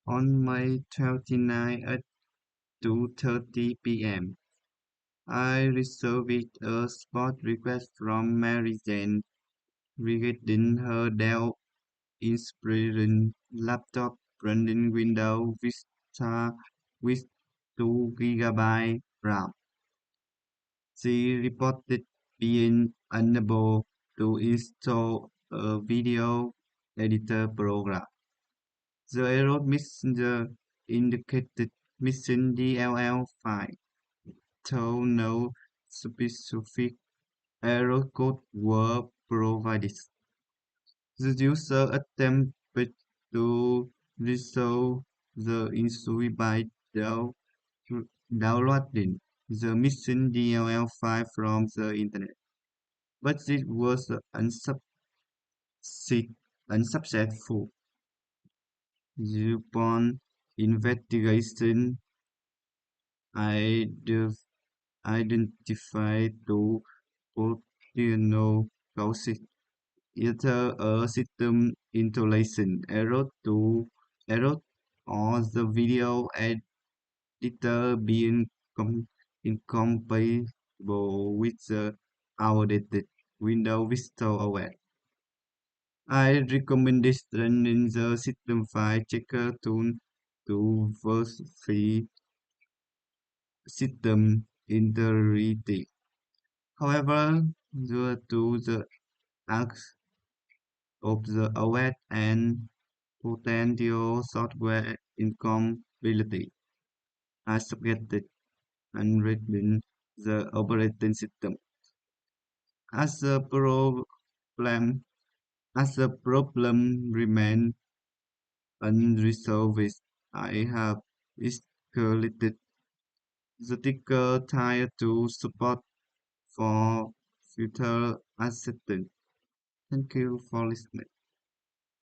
On May 29 at 2:30 p.m., I received a spot request from Mary Jane regarding her Dell Inspiron laptop running Windows Vista with 2 GB RAM. She reported being unable to install a video editor program. The error messenger indicated missing DLL file, though no specific error code were provided. The user attempted to resolve the issue by downloading the missing DLL file from the internet, but it was unsuccessful. Upon investigation, I identified two potential causes: either a system installation error or the video editor being incompatible with the outdated Windows Vista OS. I recommended running the system file checker tool to verify system integrity. However, due to the acts of the OS and potential software incompatibility, I subjected and reading the operating system. As the problem as the problem remained unresolved, I have escalated the ticker tier to support for future assistance. Thank you for listening.